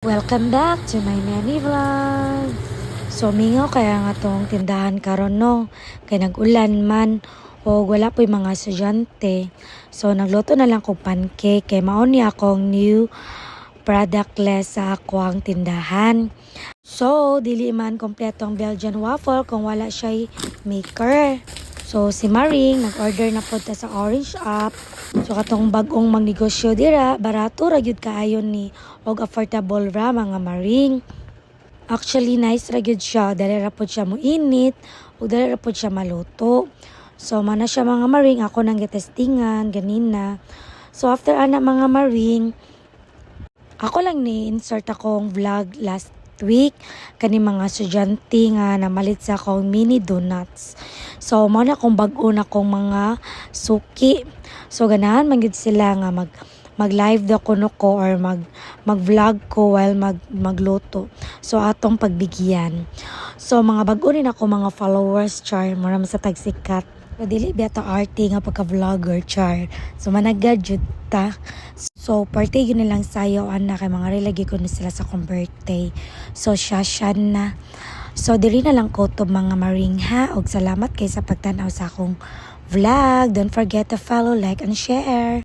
Welcome back to my many vlogs. So mingaw kaya nga tong tindahan karon no. Kay nag-ulan man o wala po yung mga estudyante. So nagluto na lang kong pancake kay mao ni akong new product less sa akwang tindahan. So dili man kompletong Belgian waffle kung wala siya maker. So si Maring nag-order na po ta sa Orange App. So katong bagong magnegosyo dira, barato ra gyud kaayon ni og affordable ra mga Maring. Actually nice ra gyud siya, dali ra pod siya moinit ug dali ra pod siya maluto. So mana siya mga Maring, ako nang gitestingan ganina. So after ana mga Maring, ako lang ni insert akong vlog last week kani mga estudyante nga namalit sa akong mini donuts. So mo na akong bag-o na akong mga suki. So ganahan man gid sila nga mag-live daw kuno ko or mag-vlog ko while magluto. So atong pagbigyan. So mga bag-o rin ako mga followers char maram sa tagsikat. So dili beta arte nga pagka-vlogger char. So managad jud ta. So birthday yun nilang sayo anak kay mga relagi ko na sila sa akong birthday. So shashan na. So diri na lang ko to mga Maring ha og salamat kay sa pagtan-aw sa akong vlog. Don't forget to follow, like and share.